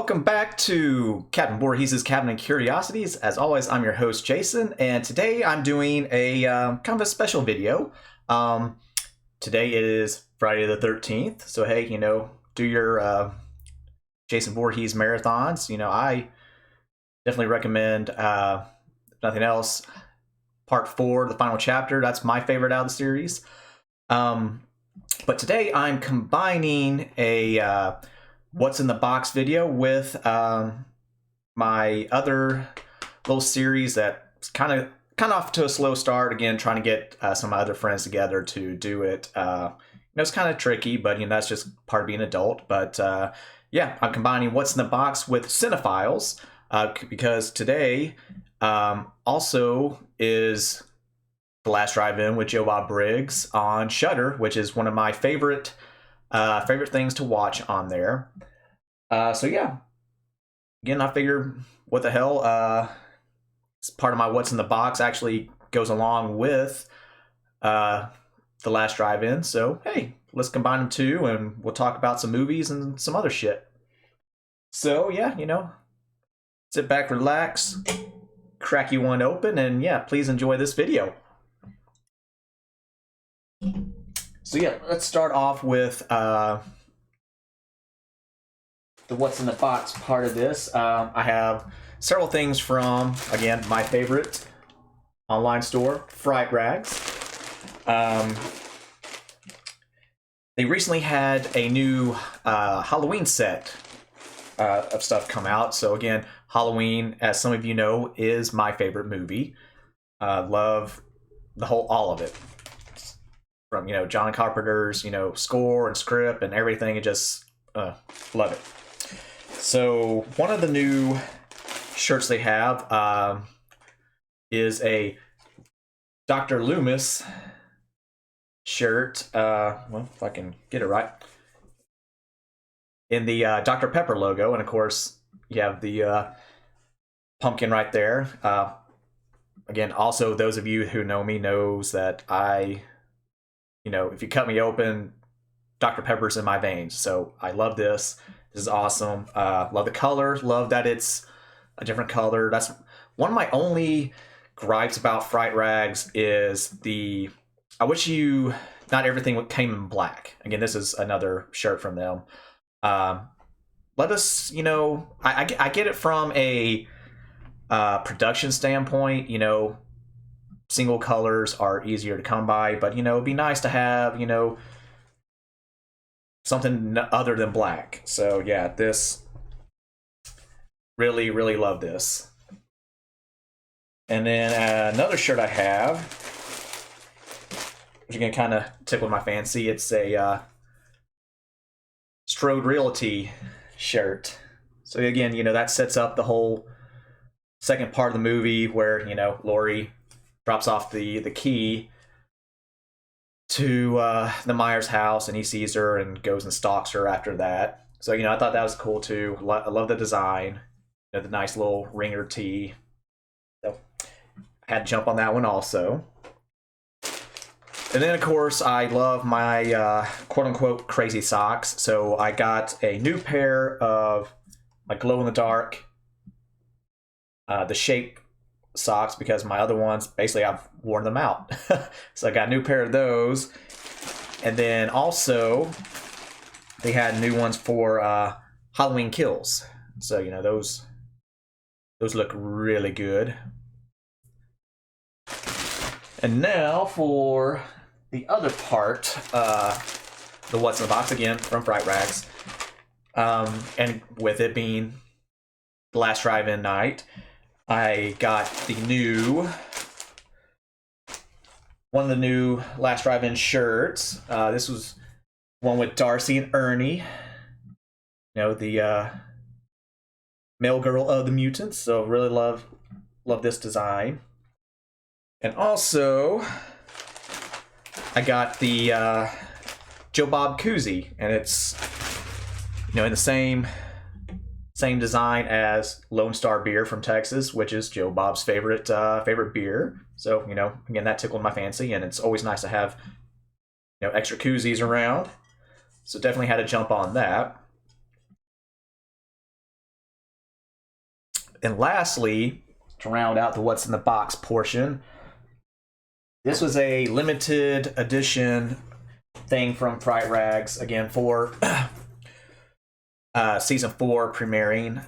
welcome back to Captain Voorhees' Cabinet of Curiosities. As always, I'm your host, Jason, and today I'm doing a kind of a special video. Today is Friday the 13th, so hey, do your Jason Voorhees marathons. I definitely recommend, nothing else, Part 4, the final chapter. That's my favorite out of the series. But today I'm combining a What's in the Box video with my other little series that's kind of off to a slow start. Again, trying to get some of my other friends together to do it. It's kind of tricky, but that's just part of being an adult. But yeah, I'm combining What's in the Box with Cine-Files because today also is The Last Drive-In with Joe Bob Briggs on Shudder, which is one of my favorite things to watch on there. So yeah, again, I figured, what the hell, it's part of my What's in the Box actually goes along with The Last Drive-In. So hey, let's combine them two, and we'll talk about some movies and some other shit. So yeah, sit back, relax, crack you one open, and yeah, please enjoy this video. So yeah, let's start off with the What's in the Box part of this. I have several things from, again, my favorite online store, Fright Rags. They recently had a new Halloween set of stuff come out. So again, Halloween, as some of you know, is my favorite movie. Love all of it. From, John Carpenter's, score and script and everything. It just, love it. So one of the new shirts they have is a Dr. Loomis shirt. Well, if I can get it right. In the Dr. Pepper logo. And of course, you have the pumpkin right there. Again, also, those of you who know me knows that if you cut me open, Dr. Pepper's in my veins. So I love this. This is awesome. Love the color. Love that it's a different color. That's one of my only gripes about Fright Rags is I wish not everything came in black. Again, this is another shirt from them. Let us, I get it from a production standpoint, single colors are easier to come by, but it'd be nice to have something other than black. So yeah, this really love this. And then another shirt I have, which again kind of tickled my fancy. It's a Strode Realty shirt. So again, that sets up the whole second part of the movie where Laurie drops off the key to the Myers house, and he sees her and goes and stalks her after that. So I thought that was cool too. I love the design, the nice little ringer tee. So I had to jump on that one also. And then of course I love my quote-unquote crazy socks. So I got a new pair of my glow-in-the-dark the Shape socks, because my other ones, basically I've worn them out. So I got a new pair of those. And then also they had new ones for Halloween Kills. So those look really good. And now for the other part, the What's in the Box, again from Fright Rags, and with it being the last drive-in night, I got one of the new Last Drive-In shirts. This was one with Darcy and Ernie, the male girl of the mutants. So really love this design. And also I got the Joe Bob koozie, and it's in the same design as Lone Star beer from Texas, which is Joe Bob's favorite beer. So again, that tickled my fancy, and it's always nice to have extra koozies around. So definitely had to jump on that. And lastly, to round out the what's in the box portion, this was a limited edition thing from Fright Rags, again, for season 4 premiering.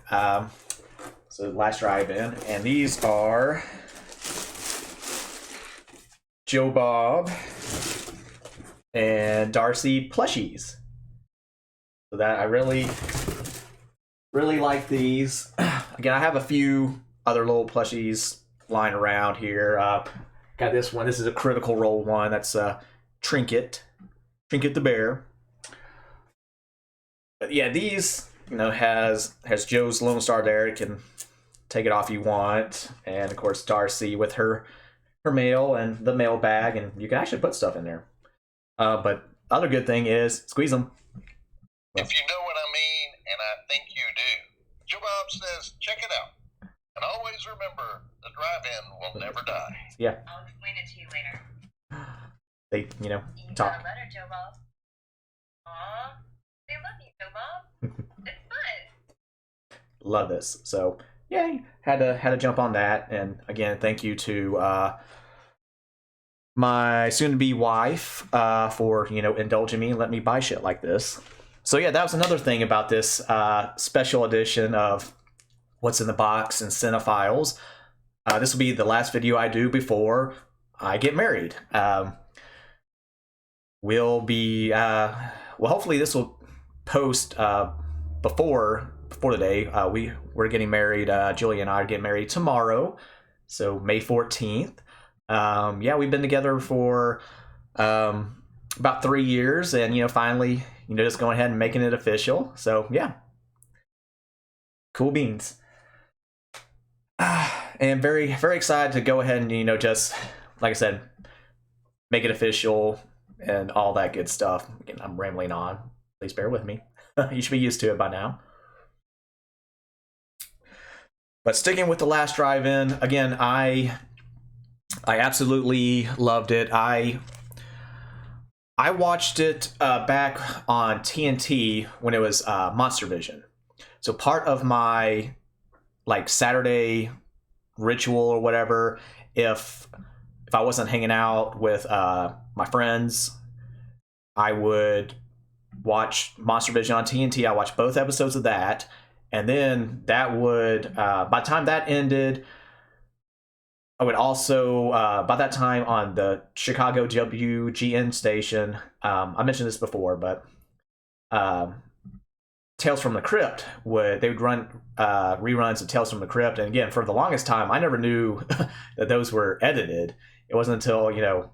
So last drive-in. And these are Joe Bob and Darcy plushies. So that I really like these. Again, I have a few other little plushies lying around here. Got this one. This is a Critical Role one. That's Trinket the bear. But yeah, these, you know, has Joe's Lone Star there. You can take it off if you want, and of course Darcy with her mail and the mail bag, and you can actually put stuff in there. But other good thing is squeeze them. If you know what I mean, and I think you do. Joe Bob says, check it out. And always remember, the drive-in will never die. Yeah. I'll explain it to you later. They, you know, You talk. got a letter, Joe Bob. Aw, they love you, Joe Bob. It's fun. Love this. So yeah, had to jump on that. And again, thank you to my soon-to-be wife for, you know, indulging me and letting me buy shit like this. So yeah, that was another thing about this special edition of What's in the Box and Cine-Files. This will be the last video I do before I get married. We'll be well, hopefully this will post before the day. We're getting married. Julie and I are getting married tomorrow, so May 14th. Yeah, we've been together for about 3 years, and you know, finally, you know, just going ahead and making it official. So yeah, cool beans. And very, very excited to go ahead and, you know, just like I said, make it official and all that good stuff. Again, I'm rambling on. Please bear with me. You should be used to it by now. But sticking with the last drive-in, again, I absolutely loved it. I watched it back on TNT when it was Monster Vision. So part of my like Saturday ritual or whatever, if I wasn't hanging out with my friends, I would watch Monster Vision on TNT. I watched both episodes of that, and then that would by the time that ended, I would also by that time on the Chicago WGN station, I mentioned this before, but Tales from the Crypt they would run reruns of Tales from the Crypt, and again, for the longest time, I never knew that those were edited. It wasn't until, you know,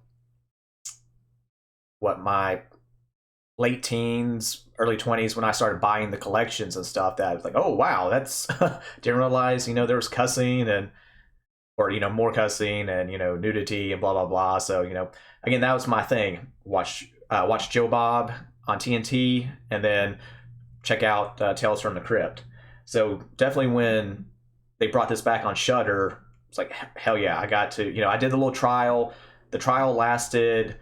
my late teens, early 20s, when I started buying the collections and stuff, that I was like, oh wow, that's didn't realize, you know, there was cussing or you know, more cussing and, you know, nudity and blah blah blah. So, you know, again, that was my thing. Watch Joe Bob on TNT, and then check out Tales from the Crypt. So definitely when they brought this back on Shudder, it's like, hell yeah, I got to, you know, I did the little trial. The trial lasted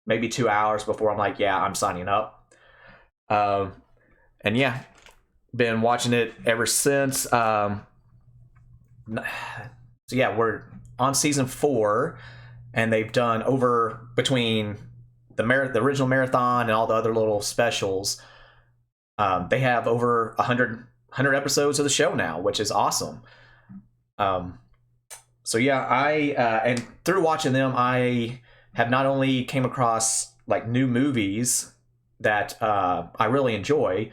maybe 2 hours before I'm like, yeah, I'm signing up. And yeah, been watching it ever since. So yeah, we're on season 4, and they've done over, between the original marathon and all the other little specials, they have over 100 episodes of the show now, which is awesome. So yeah, and through watching them, I have not only came across like new movies that I really enjoy,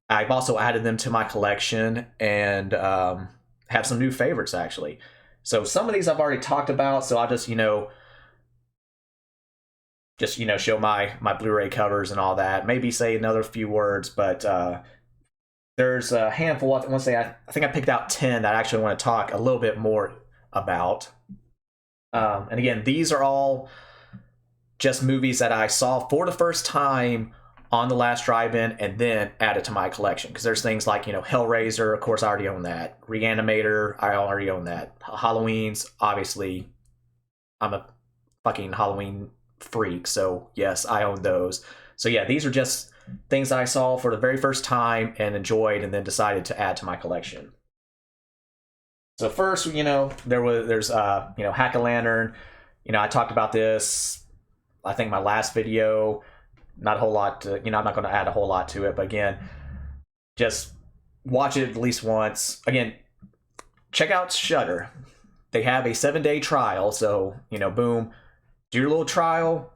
I've also added them to my collection, and have some new favorites actually. So some of these I've already talked about, so I'll just, you know, show my Blu-ray covers and all that. Maybe say another few words, but there's a handful. I want to say I think I picked out 10 that I actually want to talk a little bit more about. And again, these are all just movies that I saw for the first time on the last drive-in, and then added to my collection. Because there's things like, you know, Hellraiser, of course I already own that. Reanimator, I already own that. Halloween's, obviously, I'm a fucking Halloween freak, so yes, I own those. So yeah, these are just things I saw for the very first time and enjoyed, and then decided to add to my collection. So first, there's Hack-A-Lantern. I talked about this, I think, my last video. Not a whole lot to, I'm not going to add a whole lot to it, but again, just watch it at least once. Again, check out Shudder. They have a 7-day trial, so boom, do your little trial.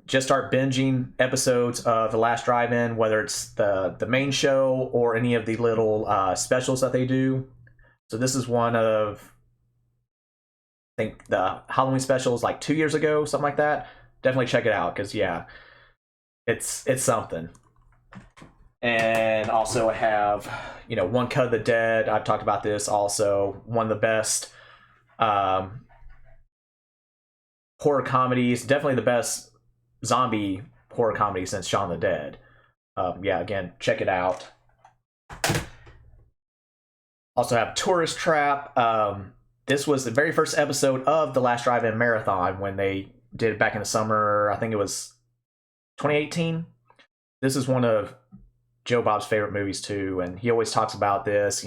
Just start binging episodes of The Last Drive-In, whether it's the main show or any of the little specials that they do. So this is one of, I think, the Halloween specials like 2 years ago, something like that. Definitely check it out, because yeah, it's something. And also I have, One Cut of the Dead. I've talked about this also. One of the best horror comedies. Definitely the best zombie horror comedy since Shaun of the Dead. Yeah, again, check it out. Also have Tourist Trap. This was the very first episode of the Last Drive-In Marathon when they did it back in the summer. I think it was 2018. This is one of Joe Bob's favorite movies too, and he always talks about this.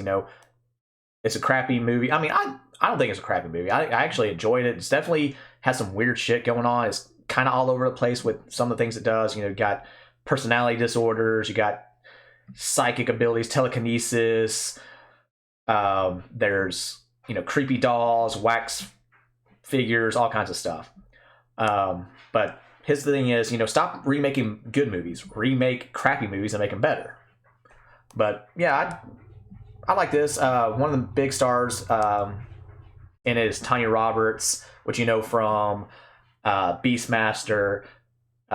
It's a crappy movie. I mean, I don't think it's a crappy movie. I actually enjoyed it. It's definitely has some weird shit going on. It's kind of all over the place with some of the things it does. You got personality disorders. You got psychic abilities, telekinesis. There's creepy dolls, wax figures, all kinds of stuff. But his thing is, stop remaking good movies. Remake crappy movies and make them better. But yeah, I like this. One of the big stars in it is Tanya Roberts, which you know from Beastmaster.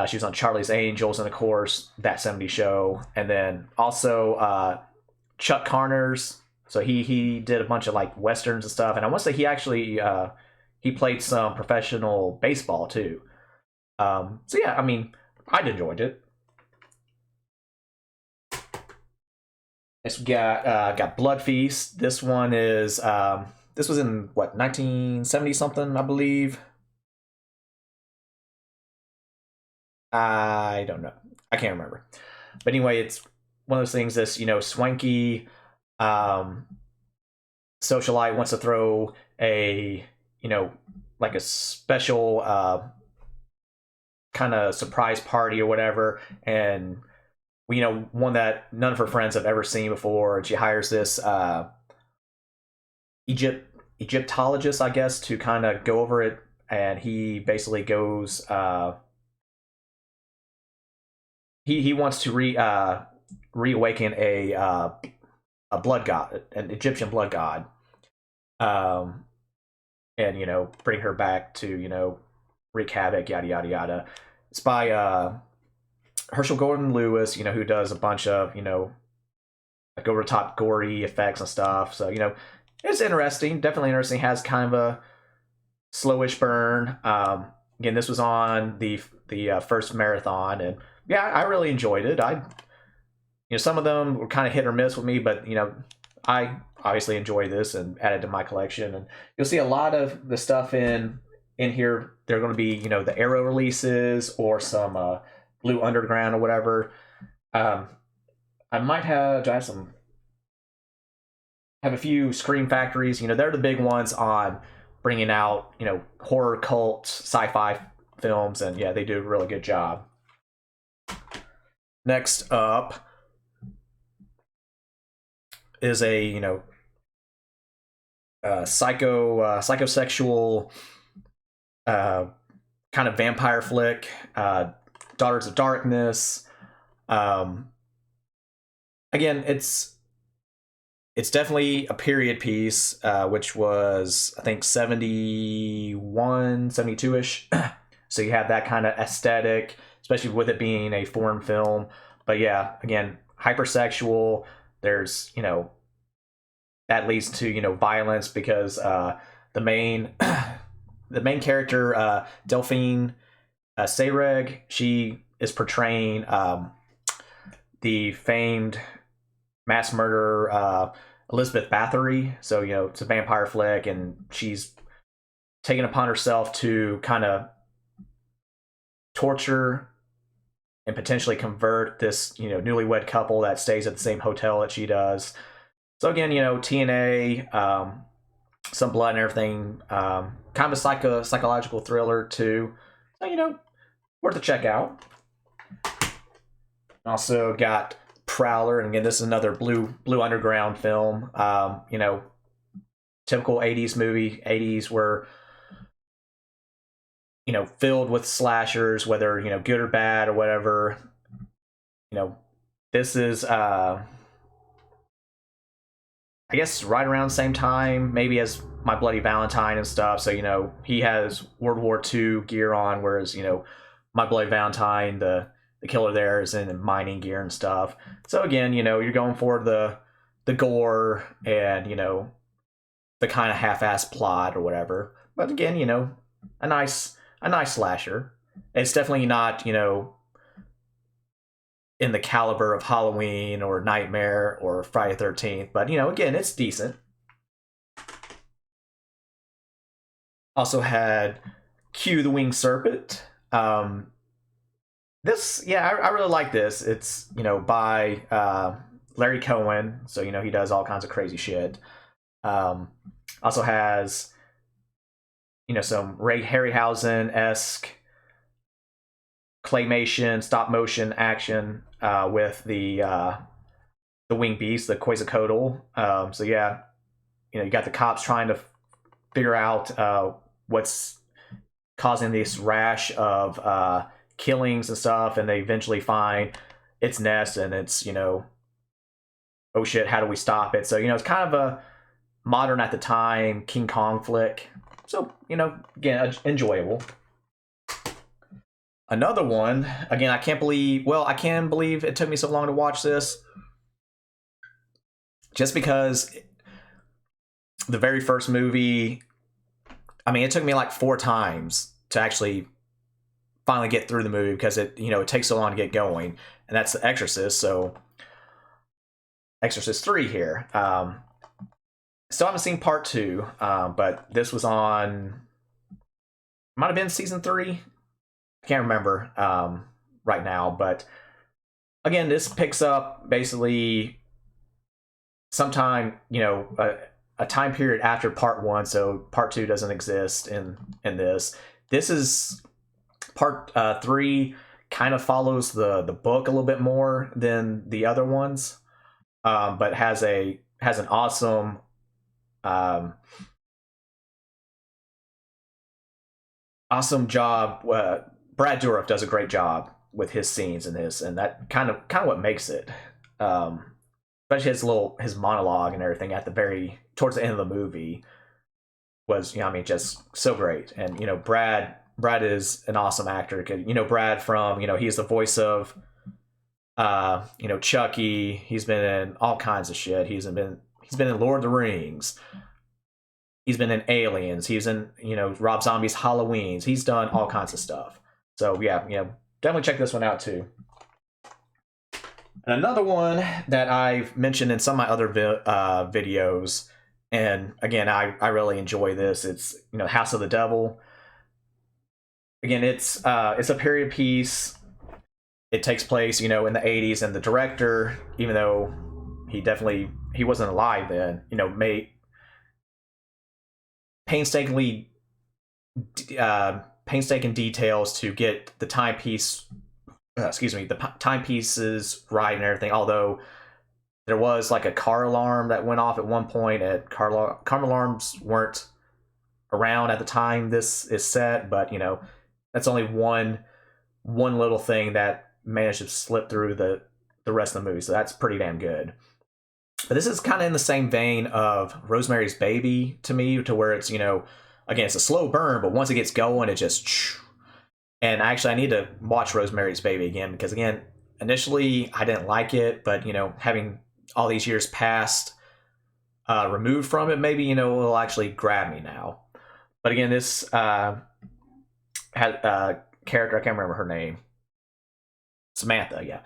She was on Charlie's Angels, and of course That 70s Show. And then also Chuck Connors. So he did a bunch of like westerns and stuff. And I want to say he actually he played some professional baseball too. So yeah, I mean, I'd enjoyed it. It's got Blood Feast. This one is this was in what, 1970 something, I believe. I don't know. I can't remember. But anyway, it's one of those things that's, swanky socialite wants to throw a, like a special kind of surprise party or whatever, and one that none of her friends have ever seen before, and she hires this Egyptologist, I guess, to kind of go over it, and he basically goes he wants to reawaken a blood god, an Egyptian blood god, and bring her back to wreak havoc, yada yada yada. It's by Herschel Gordon Lewis, who does a bunch of like over the top gory effects and stuff. So it's interesting, definitely interesting. Has kind of a slowish burn. Again, this was on the first marathon, and yeah, I really enjoyed it. Some of them were kind of hit or miss with me, but I obviously enjoy this and added to my collection. And you'll see a lot of the stuff in here. They're going to be the Arrow releases or some Blue Underground or whatever. I might have have a few Scream Factories. They're the big ones on bringing out horror, cult, sci-fi films, and yeah, they do a really good job. Next up is a psychosexual kind of vampire flick, Daughters of Darkness. Again, it's definitely a period piece, which was I think 71, 72-ish. So you have that kind of aesthetic, especially with it being a foreign film. But yeah, again, hypersexual. There's that leads to violence, because the main character, Delphine Seyreg, she is portraying the famed mass murderer Elizabeth Bathory. So it's a vampire flick, and she's taken upon herself to kind of torture and potentially convert this, newlywed couple that stays at the same hotel that she does. So again, TNA, some blood and everything, kind of a psychological thriller too. So, worth a check out. Also got Prowler, and again, this is another blue underground film. Typical 80s movie. 80s were, filled with slashers, whether, good or bad or whatever. This is, I guess, right around the same time, maybe as My Bloody Valentine and stuff. So, he has World War II gear on, whereas, My Bloody Valentine, the killer there is in mining gear and stuff. So again, you're going for the gore and, the kind of half-assed plot or whatever. But again, a nice slasher. It's definitely not, in the caliber of Halloween or Nightmare or Friday the 13th, but again, it's decent. Also had Q the Wing Serpent. This, yeah, I really like this. It's, by Larry Cohen, so he does all kinds of crazy shit. Also has, some Ray Harryhausen-esque claymation, stop motion action with the winged beast, the Quetzalcoatl. So yeah, you got the cops trying to figure out what's causing this rash of killings and stuff, and they eventually find its nest, and it's, oh shit, how do we stop it? So it's kind of a modern at the time King Kong flick. So again, enjoyable. Another one, again, I can believe it took me so long to watch this, just because the very first movie, it took me like 4 times to actually finally get through the movie, because it takes so long to get going, and that's The Exorcist. So Exorcist 3 here. Still haven't seen part 2, but this was on, might have been season 3. I can't remember right now, but again, this picks up basically sometime, a time period after part 1, so part 2 doesn't exist in this. This is part 3, kind of follows the book a little bit more than the other ones, but has an awesome awesome job. Brad Dourif does a great job with his scenes in this, and that kind of what makes it. Especially his monologue and everything at towards the end of the movie was, just so great. And Brad is an awesome actor. Brad from, he's the voice of Chucky. He's been in all kinds of shit. He's been in Lord of the Rings. He's been in Aliens. He's in, Rob Zombie's Halloweens. He's done all kinds of stuff. So yeah, definitely check this one out too. And another one that I've mentioned in some of my other videos, and again, I really enjoy this. It's, House of the Devil. Again, it's a period piece. It takes place, in the 80s, and the director, even though he wasn't alive then, made painstaking details to get the timepieces right and everything. Although there was like a car alarm that went off at one point, and car alarms weren't around at the time this is set, but that's only one little thing that managed to slip through the rest of the movie, so that's pretty damn good. But this is kind of in the same vein of Rosemary's Baby to me, to where it's, again, it's a slow burn, but once it gets going, it just... And actually, I need to watch Rosemary's Baby again, because again, initially I didn't like it, but having all these years passed removed from it, maybe it'll actually grab me now. But again, this had a character, I can't remember her name, Samantha. Yeah,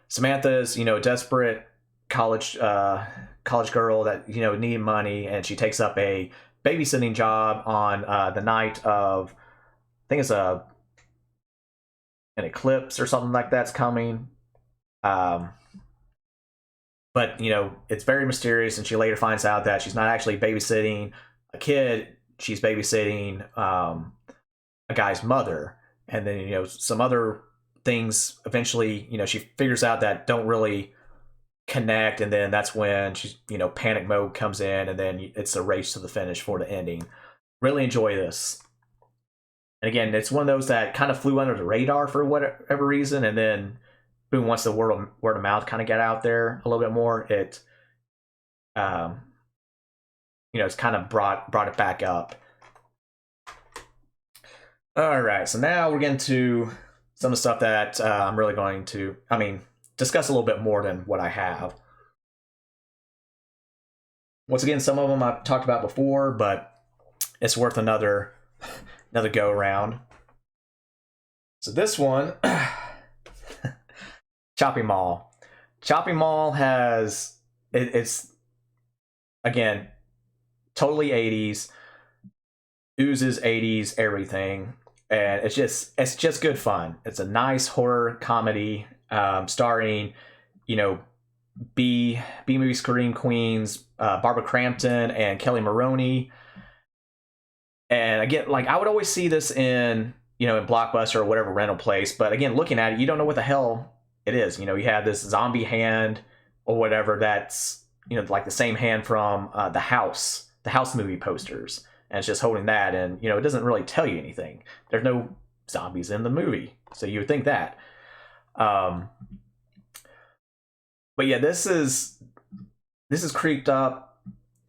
Samantha is desperate college girl that needed money, and she takes up a babysitting job on the night of, I think it's an eclipse or something like that's coming. But it's very mysterious, and she later finds out that she's not actually babysitting a kid; she's babysitting a guy's mother. And then some other things eventually she figures out that don't really connect, and then that's when she's panic mode comes in, and then it's a race to the finish for the ending. Really enjoy this. And again, it's one of those that kind of flew under the radar for whatever reason, and then boom, once the word of mouth kind of got out there a little bit more, it's kind of brought it back up. All right, so now we're getting to some of the stuff that I'm really going to, discuss a little bit more than what I have. Once again, some of them I've talked about before, but it's worth another go around. So this one, Choppy Mall. Choppy Mall it's again totally 80s, oozes 80s everything, and it's just good fun. It's a nice horror comedy starring B movie scream queens Barbara Crampton and Kelly Maroney. And again, like, I would always see this in Blockbuster or whatever rental place, but again, looking at it, you don't know what the hell it is. You have this zombie hand or whatever that's like the same hand from the house movie posters, and it's just holding that, and it doesn't really tell you anything. There's no zombies in the movie, so you would think that. But yeah, this is creeped up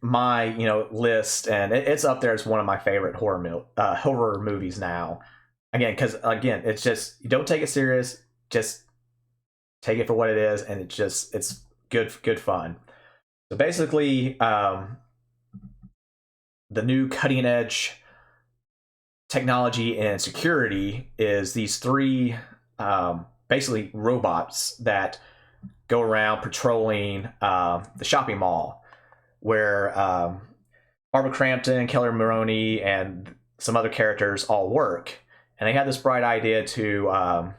my list, and it's up there as one of my favorite horror movies now. Because it's just, you don't take it serious, just take it for what it is, and it's good fun. So basically, the new cutting edge technology and security is these three basically robots that go around patrolling the shopping mall, where Barbara Crampton, Kelly Maroney, and some other characters all work. And they had this bright idea to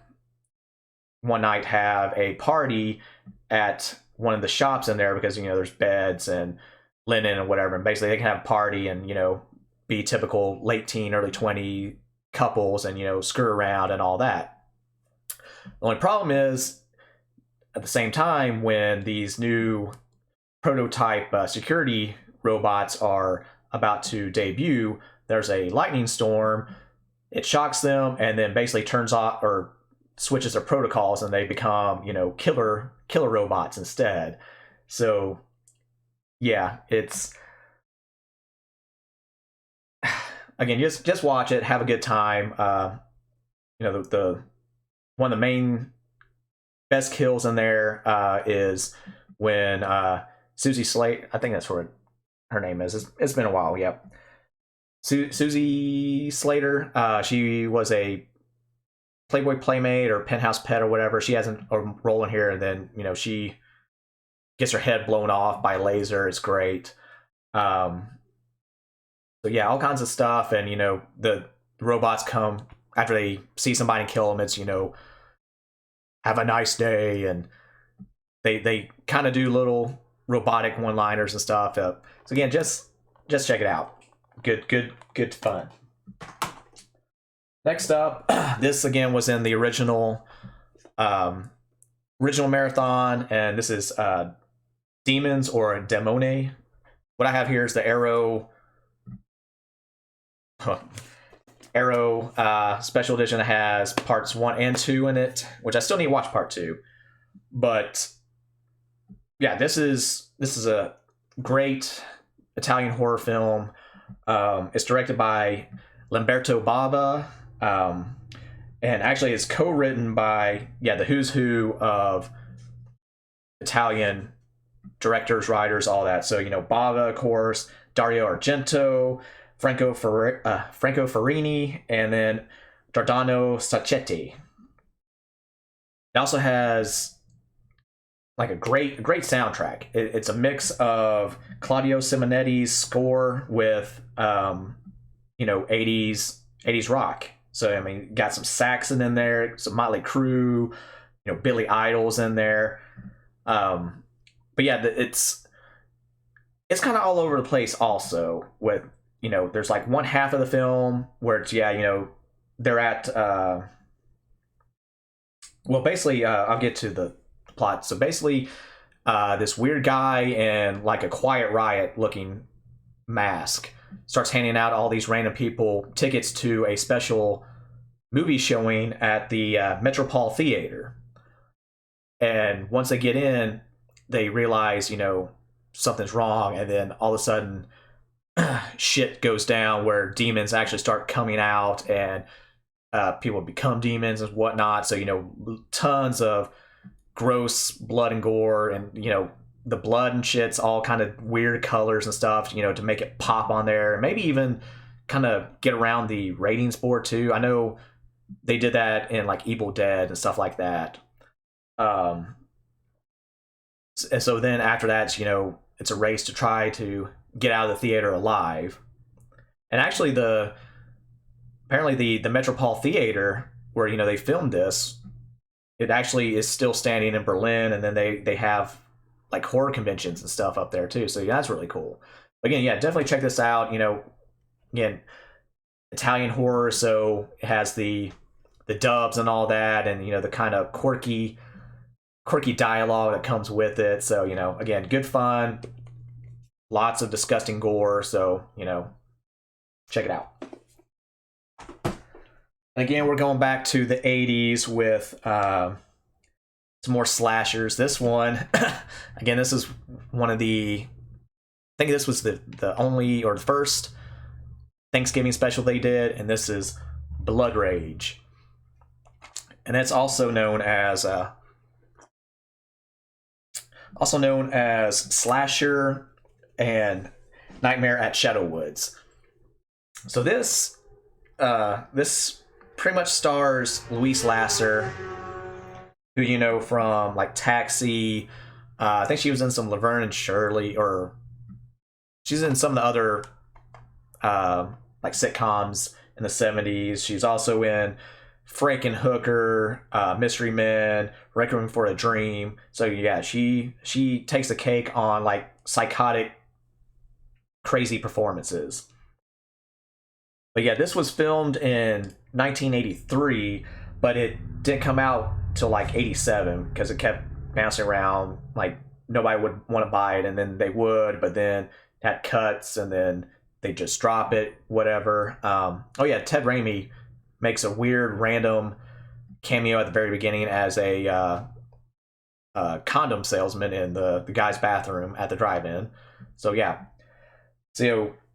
one night have a party at one of the shops in there, because there's beds and linen and whatever, and basically they can have a party and be typical late teen, early 20 couples, and screw around and all that. The only problem is, at the same time, when these new prototype security robots are about to debut, there's a lightning storm. It shocks them, and then basically turns off or switches their protocols, and they become killer robots instead. So yeah, it's again, just watch it, have a good time. The one of the main best kills in there is when Susie Slate, I think that's what her name is. It's been a while. Yep. Susie Slater. She was a Playboy Playmate or Penthouse Pet or whatever. She has a role in here, and then she gets her head blown off by a laser. It's great. So yeah, all kinds of stuff, and the robots come after they see somebody and kill them. It's have a nice day, and they kind of do little robotic one-liners and stuff. So again, just check it out. Good fun. Next up, this again was in the original marathon, and this is Demons or Demone. What I have here is the Arrow special edition. That has parts 1 and 2 in it, which I still need to watch part 2. But yeah, this is a great Italian horror film. It's directed by Lamberto Bava, and actually it's co-written by the who's who of Italian directors, writers, all that. So Bava, of course, Dario Argento, Franco Ferrini, and then Giordano Sacchetti. It also has like a great soundtrack. It's a mix of Claudio Simonetti's score with 80s rock. So I mean, got some Saxon in there, some Motley Crue, Billy Idol's in there. But yeah, it's kind of all over the place. Also, with there's like one half of the film where it's they're at well, basically, I'll get to the plot. So basically, this weird guy in like a Quiet Riot looking mask starts handing out all these random people tickets to a special movie showing at the Metropole Theater. And once they get in, they realize, something's wrong. And then all of a sudden, shit goes down where demons actually start coming out and people become demons and whatnot. So, tons of gross blood and gore, and, the blood and shit's all kind of weird colors and stuff, to make it pop on there. And maybe even kind of get around the ratings board too. I know they did that in like Evil Dead and stuff like that. And so then after that, it's a race to try to get out of the theater alive. And actually apparently the Metropole Theater where they filmed this, it actually is still standing in Berlin, and then they have like horror conventions and stuff up there too. So yeah, that's really cool. Again, yeah, definitely check this out. Again, Italian horror, so it has the dubs and all that, and the kind of quirky dialogue that comes with it. So again, good fun, lots of disgusting gore. So check it out. And again, we're going back to the 80s with some more slashers. This one, again, this is one of I think this was the only or the first Thanksgiving special they did, and this is Blood Rage. And that's also known as Slasher and Nightmare at Shadowwoods. So this pretty much stars Louise Lasser, who from like Taxi. I think she was in some Laverne and Shirley, or she's in some of the other like sitcoms in the 70s. She's also in Frankenhooker, Mystery Men, Requiem for a Dream. So yeah, she takes the cake on like psychotic, crazy performances. But yeah, this was filmed in 1983, but it didn't come out till like 87 because it kept bouncing around. Like nobody would want to buy it, and then they would, but then it had cuts, and then they just drop it, whatever. Oh yeah, Ted Raimi makes a weird random cameo at the very beginning as a condom salesman in the guy's bathroom at the drive-in. So yeah,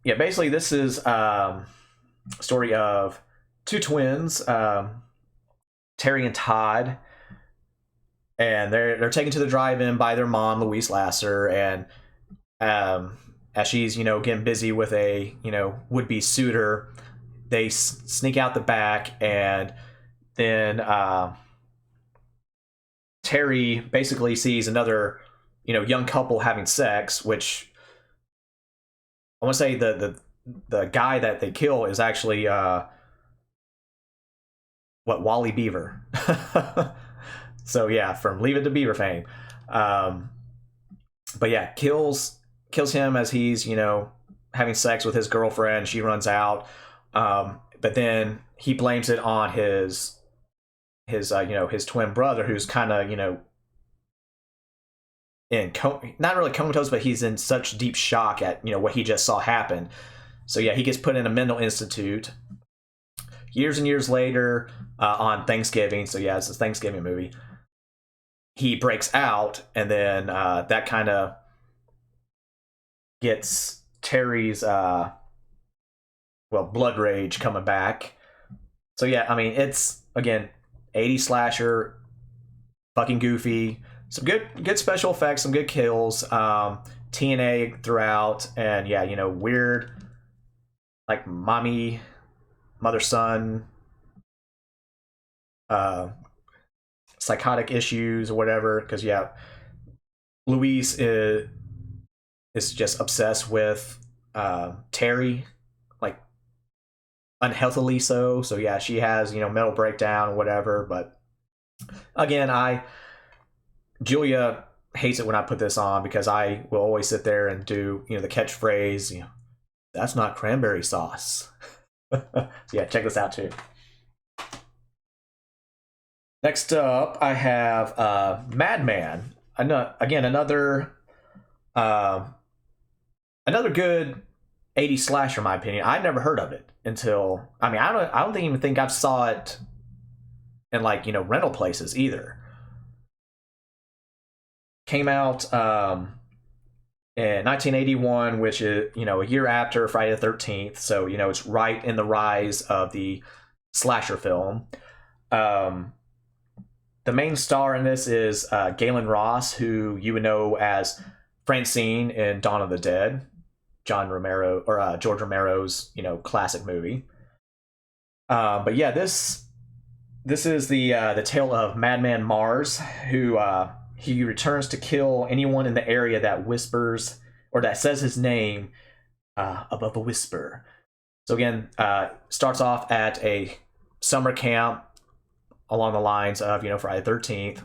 basically this is story of two twins, Terry and Todd, and they're taken to the drive-in by their mom, Louise Lasser, and as she's getting busy with a would-be suitor, they sneak out the back, and then Terry basically sees another young couple having sex, which I want to say the guy that they kill is actually Wally Beaver. So yeah, from Leave It to Beaver fame. But yeah, kills him as he's having sex with his girlfriend. She runs out, but then he blames it on his twin brother, who's kind of not really comatose, but he's in such deep shock at what he just saw happen. So yeah, he gets put in a mental institute. Years and years later, on Thanksgiving, so yeah, it's a Thanksgiving movie, he breaks out, and then that kind of gets Terry's blood rage coming back. So yeah, I mean, it's again 80s slasher, fucking goofy, some good special effects, some good kills, TNA throughout, and yeah, weird like mother son psychotic issues or whatever, because yeah, Luis is just obsessed with Terry, like unhealthily so. So yeah, she has, mental breakdown or whatever. But again, Julia hates it when I put this on because I will always sit there and do, the catchphrase, that's not cranberry sauce. So yeah, check this out too. Next up, I have Madman. Again, another good 80s slasher, in my opinion. I'd never heard of it until, I don't even think I saw it in rental places either. Came out in 1981, which is a year after Friday the 13th. So it's right in the rise of the slasher film. The main star in this is Galen Ross, who you would know as Francine in Dawn of the Dead, George Romero's classic movie. But yeah, this is the tale of Madman Mars, who he returns to kill anyone in the area that whispers or that says his name above a whisper. So again, starts off at a summer camp along the lines of Friday the 13th,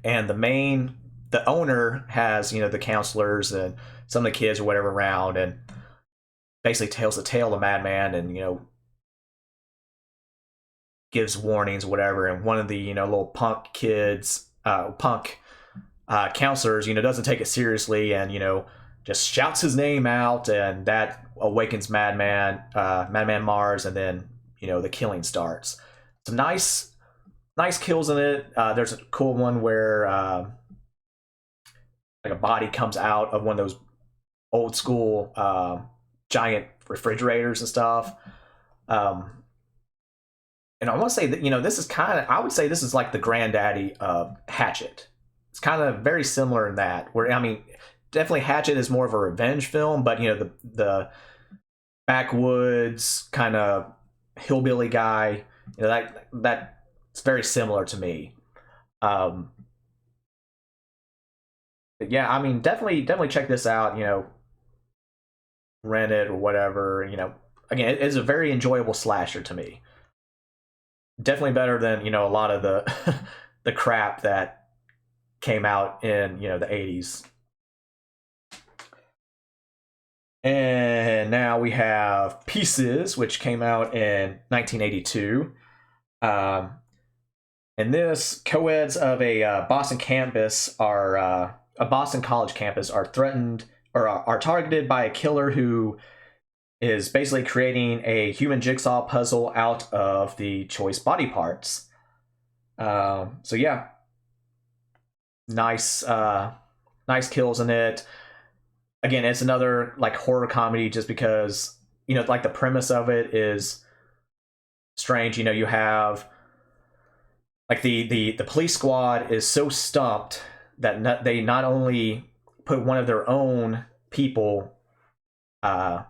and the owner has the counselors and some of the kids or whatever around, and basically tells the tale of Madman, and gives warnings or whatever. And one of the little punk kids, counselors, doesn't take it seriously, and just shouts his name out, and that awakens Madman Mars, and then the killing starts. Some nice kills in it. There's a cool one where a body comes out of one of those old school giant refrigerators and stuff. And I want to say that this is I would say this is like the granddaddy of Hatchet. It's kind of very similar in that, where definitely Hatchet is more of a revenge film, but the backwoods kind of hillbilly guy, that it's very similar to me. But yeah, definitely check this out. Rent it or whatever. Again, it's a very enjoyable slasher to me. Definitely better than a lot of the the crap that came out in the 80s. And now we have Pieces, which came out in 1982. And this, co-eds of a Boston College campus are threatened or are targeted by a killer who is basically creating a human jigsaw puzzle out of the choice body parts. So yeah, nice kills in it. Again, it's another horror comedy, just because the premise of it is strange. You have the police squad is so stumped that they not only put one of their own people at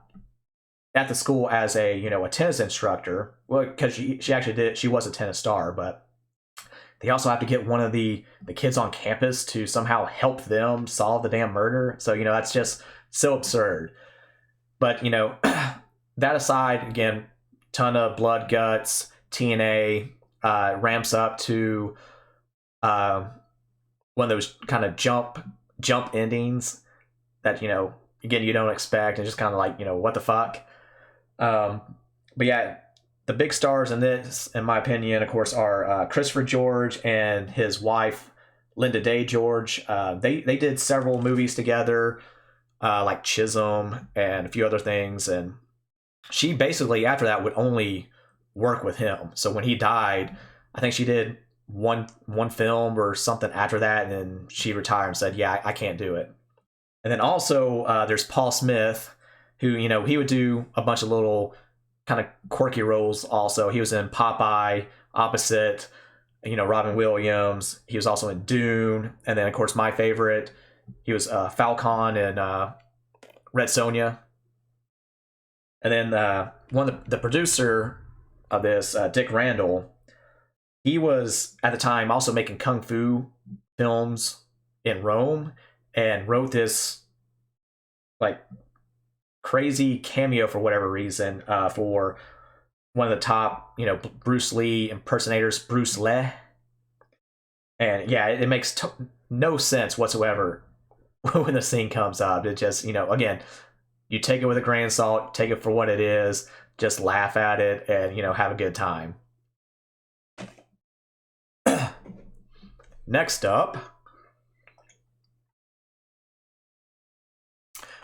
the school as a tennis instructor, well, because she was a tennis star, but they also have to get one of the kids on campus to somehow help them solve the damn murder. So that's just so absurd. But that aside, again, ton of blood, guts, TNA, ramps up to one of those kind of jump endings that again, you don't expect, and just kind of what the fuck. But yeah, the big stars in this, in my opinion, of course, are Christopher George and his wife Linda Day George. They did several movies together, like Chisholm and a few other things, and she basically after that would only work with him. So when he died, I think she did one film or something after that, and then she retired and said, yeah, I can't do it. And then also there's Paul Smith, who he would do a bunch of little kind of quirky roles. Also, he was in Popeye opposite Robin Williams. He was also in Dune, and then of course my favorite, he was Falcon in Red Sonja. And then the producer of this, Dick Randall, he was at the time also making kung fu films in Rome, and wrote this crazy cameo for whatever reason for one of the top, Bruce Lee impersonators, Bruce Lee. And yeah, it makes no sense whatsoever when the scene comes up. It just, again, you take it with a grain of salt, take it for what it is, just laugh at it, and, have a good time. Next up,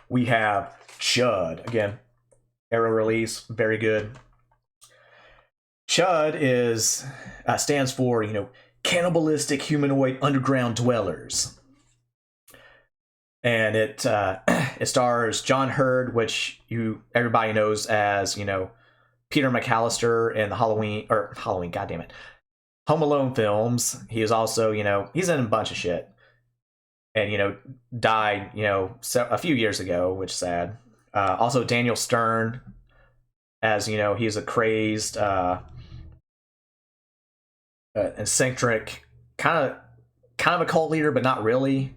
we have Shudd. Again, Arrow release, very good. Shudd stands for, cannibalistic humanoid underground dwellers. And it stars John Hurd, which everybody knows as, Peter McAllister in the Halloween, goddammit, Home Alone films. He is also, he's in a bunch of shit. And, died, a few years ago, which is sad. Also Daniel Stern, as, he's a crazed, eccentric, kind of a cult leader, but not really.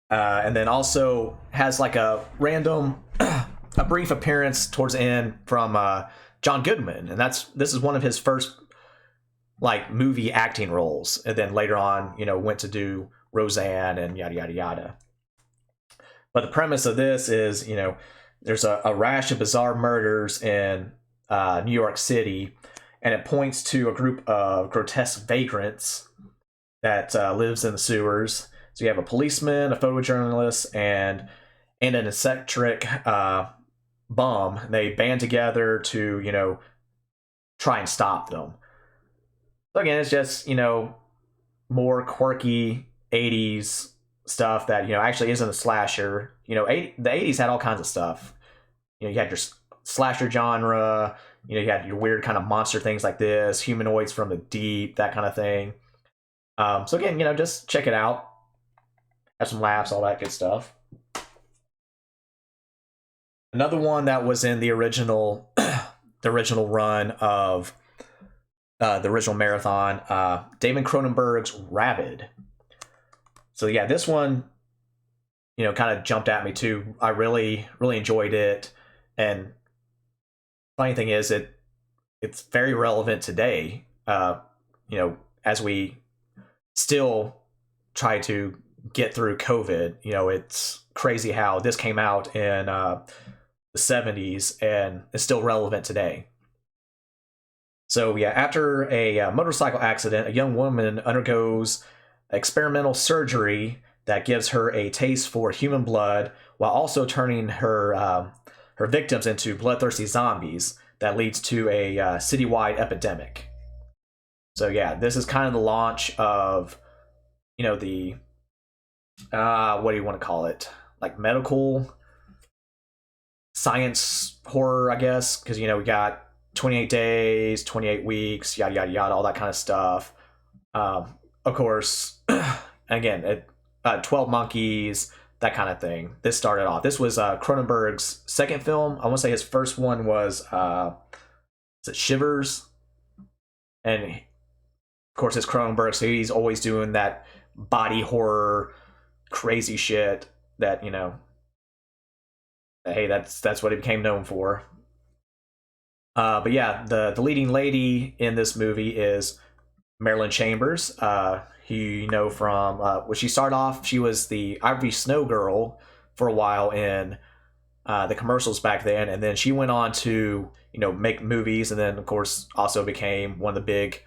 And then also has like a random, a brief appearance towards the end from John Goodman, and this is one of his first like movie acting roles, and then later on, went to do Roseanne and yada yada yada. But the premise of this is, there's a rash of bizarre murders in New York City, and it points to a group of grotesque vagrants that lives in the sewers. So you have a policeman, a photojournalist, and an eccentric bum. They band together to, try and stop them. So again, it's just, more quirky 80s stuff that, actually isn't a slasher. The 80s had all kinds of stuff. You had your slasher genre, you had your weird kind of monster things like this, humanoids from the deep, that kind of thing. So again, just check it out. Have some laughs, all that good stuff. Another one that was in the original run of the original marathon, David Cronenberg's Rabid. So yeah, this one, kind of jumped at me too. I really, really enjoyed it. And funny thing is, it's very relevant today. As we still try to get through COVID. It's crazy how this came out in the 70s and is still relevant today. So yeah, after a motorcycle accident, a young woman undergoes experimental surgery that gives her a taste for human blood, while also turning her victims into bloodthirsty zombies that leads to a citywide epidemic. So yeah, this is kind of the launch of, the what do you want to call it? Like medical science horror, I guess, because we got 28 days, 28 weeks, yada yada yada, all that kind of stuff. Of course, again, 12 Monkeys, that kind of thing. This started off. This was Cronenberg's second film. I want to say his first one was is it Shivers? And of course, it's Cronenberg, so he's always doing that body horror, crazy shit that, hey, that's what he became known for. But yeah, the leading lady in this movie is Marilyn Chambers. You know from when she started off, she was the Ivory Snow girl for a while in the commercials back then, and then she went on to make movies, and then of course also became one of the big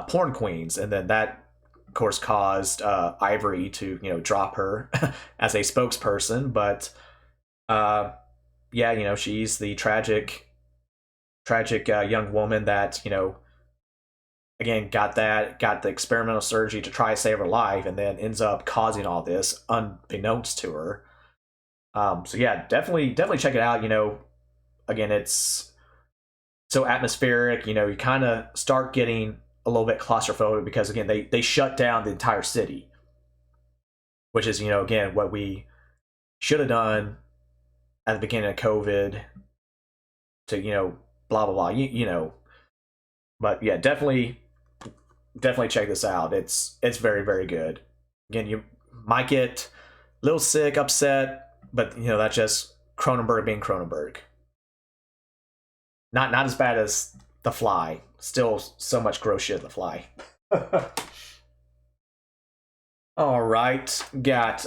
porn queens, and then that of course caused Ivory to drop her as a spokesperson. But yeah, she's the tragic young woman that again got the experimental surgery to try to save her life, and then ends up causing all this unbeknownst to her. So yeah, definitely check it out. Again, it's so atmospheric. You kind of start getting a little bit claustrophobic because again they shut down the entire city, which is again what we should have done at the beginning of COVID to blah blah blah. But yeah, definitely check this out. It's very, very good. Again, you might get a little sick, upset, but that's just Cronenberg being Cronenberg. not as bad as The Fly. Still so much gross shit in The Fly. All right, got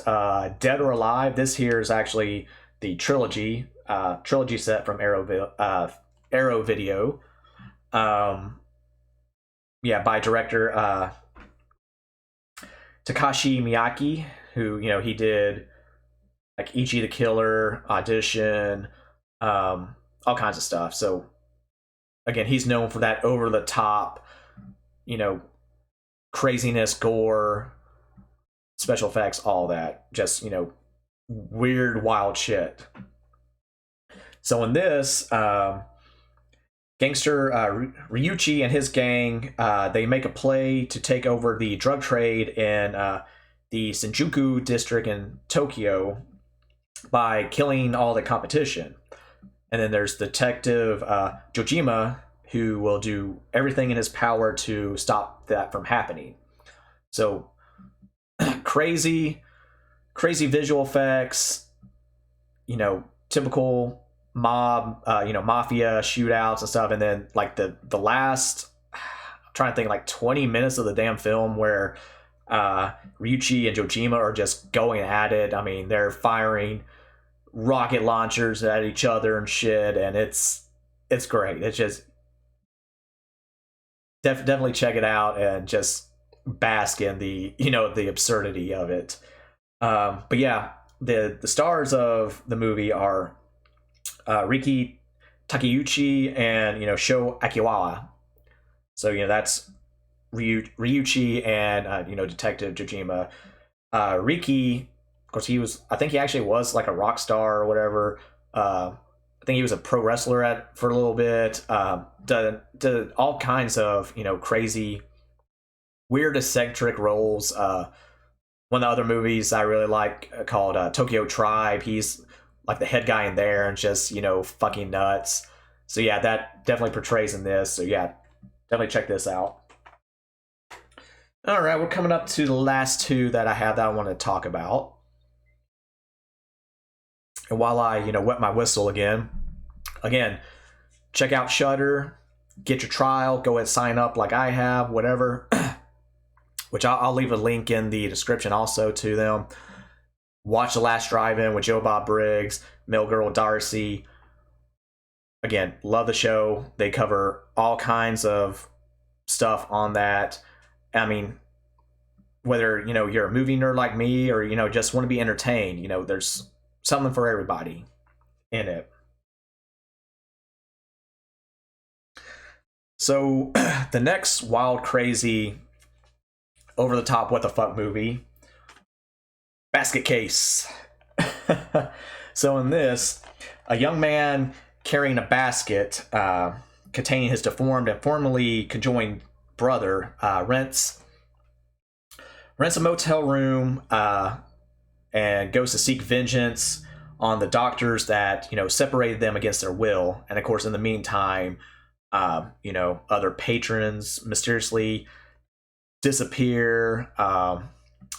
Dead or Alive. This here is actually the trilogy set from Arrow Video. Yeah, by director Takashi Miyake, who, you know, he did like Ichi the Killer, Audition, all kinds of stuff. So again, he's known for that over the top, you know, craziness, gore, special effects, all that. Just, you know, weird, wild shit. So in this, gangster Ryuichi and his gang, they make a play to take over the drug trade in the Shinjuku district in Tokyo by killing all the competition. And then there's Detective Jojima, who will do everything in his power to stop that from happening. So crazy visual effects, you know, typical mob, you know, mafia shootouts and stuff. And then like the last, I'm trying to think, like 20 minutes of the damn film where Ryuichi and Jojima are just going at it. I mean, they're firing rocket launchers at each other and shit, and it's great. It's just definitely check it out and just bask in the, you know, the absurdity of it. But yeah, the stars of the movie are Riki Takeuchi and, you know, Sho Akiwawa. So, you know, that's Ryuichi and you know, Detective Jojima. Riki, of course, I think he actually was like a rock star or whatever. I think he was a pro wrestler for a little bit. Did all kinds of, you know, crazy, weird, eccentric roles. One of the other movies I really like called Tokyo Tribe. He's like the head guy in there and just, you know, fucking nuts. So yeah, that definitely portrays in this. So yeah, definitely check this out. All right, we're coming up to the last two that I have that I want to talk about. And while I, you know, wet my whistle again, check out Shudder, get your trial, go ahead and sign up like I have, whatever. Which I'll leave a link in the description also to them. Watch The Last Drive-In with Joe Bob Briggs, Male Girl Darcy. Again, love the show. They cover all kinds of stuff on that. I mean, whether, you know, you're a movie nerd like me or, you know, just want to be entertained, you know, there's something for everybody in it. So the next wild, crazy, over the top, what the fuck movie, Basket Case. So in this, a young man carrying a basket containing his deformed and formerly conjoined brother rents a motel room and goes to seek vengeance on the doctors that, you know, separated them against their will. And of course, in the meantime, you know, other patrons mysteriously disappear,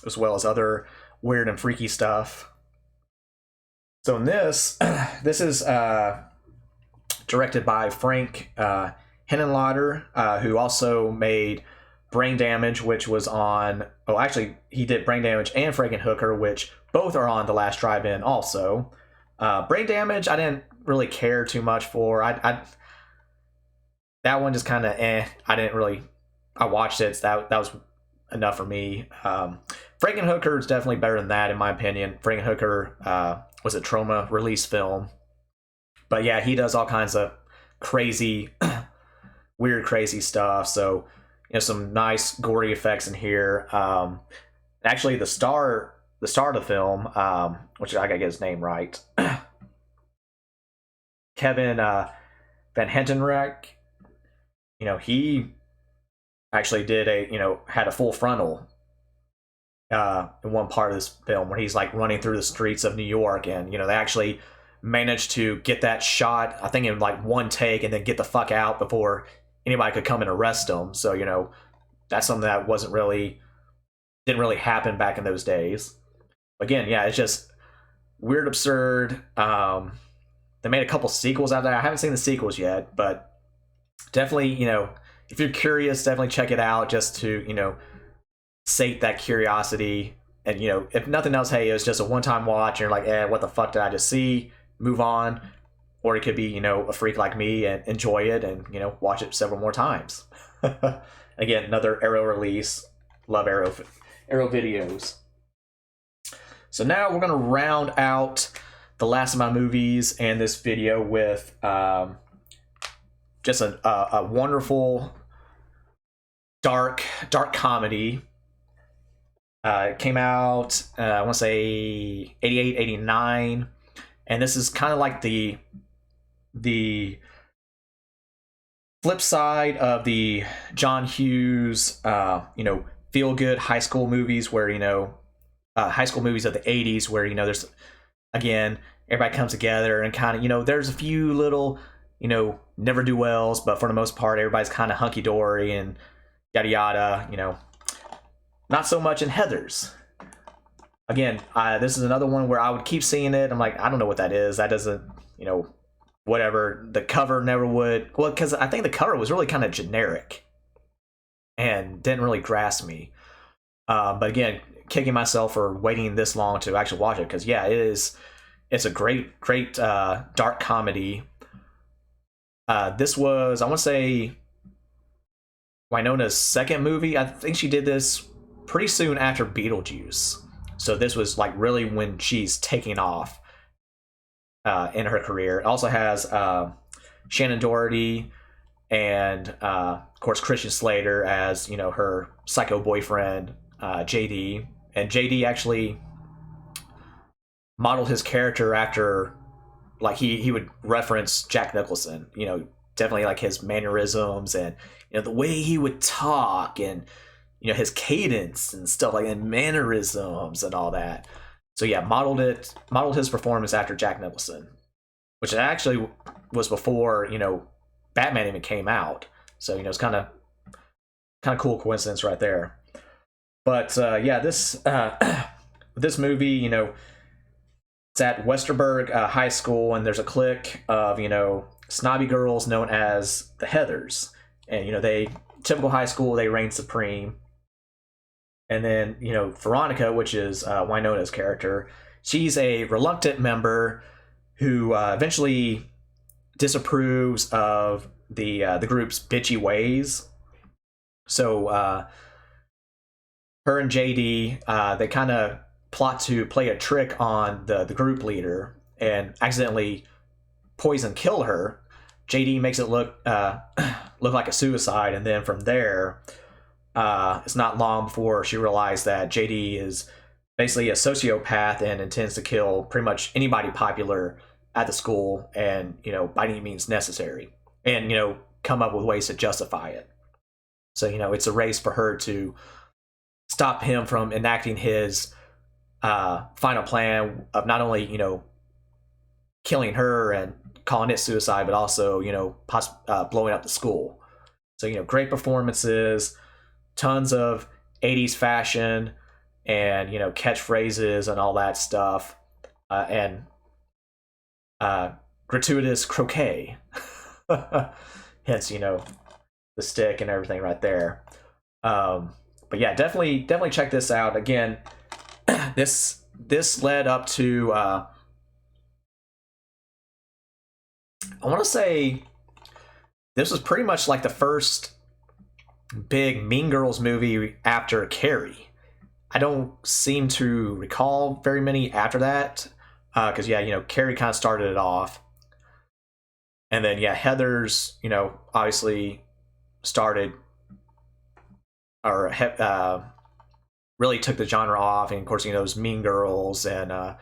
as well as other weird and freaky stuff. So in this is directed by Frank Henenlotter, who also made Brain Damage, which was on... Oh, actually, he did Brain Damage and Frankenhooker, which both are on The Last Drive-In also. Brain Damage, I didn't really care too much for. That one just kind of I didn't really... I watched it, so that was enough for me. Frankenhooker is definitely better than that, in my opinion. Frankenhooker was a trauma release film. But yeah, he does all kinds of crazy, weird, crazy stuff. So, you know, some nice gory effects in here. Actually, the star of the film, which I gotta get his name right, Kevin Van Hentenreich. You know, he actually had a full frontal in one part of this film where he's like running through the streets of New York, and, you know, they actually managed to get that shot, I think, in like one take, and then get the fuck out before anybody could come and arrest him. So, you know, that's something that didn't really happen back in those days. Again, yeah, it's just weird, absurd, they made a couple sequels out there. I haven't seen the sequels yet, but definitely, if you're curious, definitely check it out just to, sate that curiosity. And, if nothing else, hey, it was just a one-time watch and you're like, what the fuck did I just see? Move on. Or it could be, a freak like me and enjoy it and, watch it several more times. Again, another Arrow release. Love Arrow videos. So now we're going to round out the last of my movies and this video with just a wonderful dark comedy. It came out, I want to say 88, 89. And this is kind of like the flip side of the John Hughes, feel good high school movies where, high school movies of the 80s where, there's, again, everybody comes together and kind of, there's a few little, never do wells, but for the most part, everybody's kind of hunky dory and yada yada, not so much in Heathers. Again, this is another one where I would keep seeing it. I'm like, I don't know what that is. That doesn't, whatever. The cover never would. Well, because I think the cover was really kind of generic and didn't really grasp me. But again, kicking myself for waiting this long to actually watch it because, yeah, it's a great dark comedy. This was, I want to say, Winona's second movie. I think she did this pretty soon after Beetlejuice. So this was like really when she's taking off in her career. It also has Shannon Doherty and of course Christian Slater as her psycho boyfriend JD. And JD actually modeled his character after, like, he would reference Jack Nicholson. Definitely like his mannerisms and the way he would talk and his cadence and stuff like that, and mannerisms and all that. So yeah, modeled his performance after Jack Nicholson, which actually was before Batman even came out. So it's kind of cool coincidence right there. But yeah, this this movie, it's at Westerberg High School, and there's a clique of snobby girls known as the Heathers, and they, typical high school, they reign supreme. And then, Veronica, which is Winona's character, she's a reluctant member who eventually disapproves of the group's bitchy ways. So her and JD, they kind of plot to play a trick on the group leader and accidentally kill her. JD makes it look like a suicide, and then from there, it's not long before she realized that JD is basically a sociopath and intends to kill pretty much anybody popular at the school, and by any means necessary, and come up with ways to justify it. So it's a race for her to stop him from enacting his final plan of not only killing her and calling it suicide, but also blowing up the school. So great performances, tons of 80s fashion and catchphrases and all that stuff, and gratuitous croquet. Hence the stick and everything right there. But yeah, definitely check this out. Again, this led up to I want to say this was pretty much like the first big Mean Girls movie after Carrie. I don't seem to recall very many after that, because Carrie kind of started it off, and then Heathers obviously started, or really took the genre off, and of course those Mean Girls and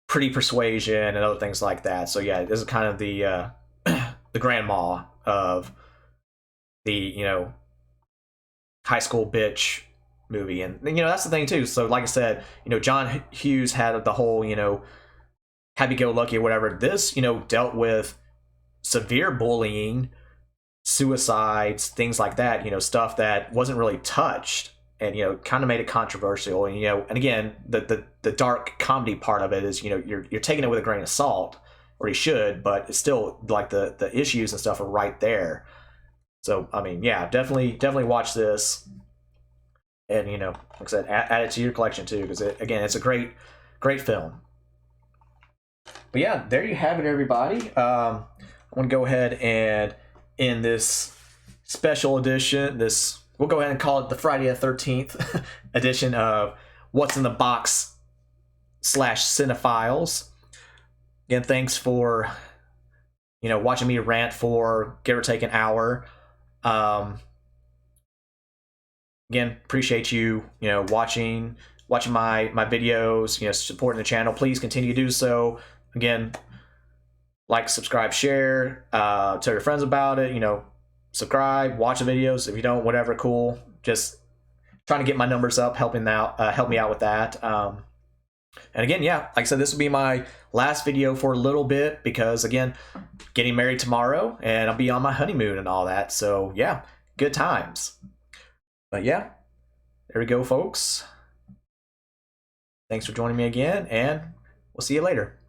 Pretty Persuasion and other things like that. So yeah, this is kind of the the grandma of the high school bitch movie. And that's the thing too. So like I said, John Hughes had the whole happy-go-lucky or whatever. This dealt with severe bullying, suicides, things like that, stuff that wasn't really touched, and kind of made it controversial. And and again, the dark comedy part of it is you're taking it with a grain of salt, or he should, but it's still like the issues and stuff are right there. So I mean, yeah, definitely watch this, and you know, like I said, add it to your collection too, because again, it's a great film. But yeah, there you have it, everybody. I want to go ahead and end this special edition. We'll go ahead and call it the Friday the 13th edition of What's in the Box / Cine-Files. Again, thanks for watching me rant for give or take an hour. Again, appreciate you watching my videos, supporting the channel. Please continue to do so. Again, like, subscribe, share, tell your friends about it. Subscribe, watch the videos. If you don't, whatever, cool. Just trying to get my numbers up, help me out with that. And again, yeah, like I said, this will be my last video for a little bit because, again, getting married tomorrow and I'll be on my honeymoon and all that. So yeah, good times. But yeah, there we go, folks. Thanks for joining me again, and we'll see you later.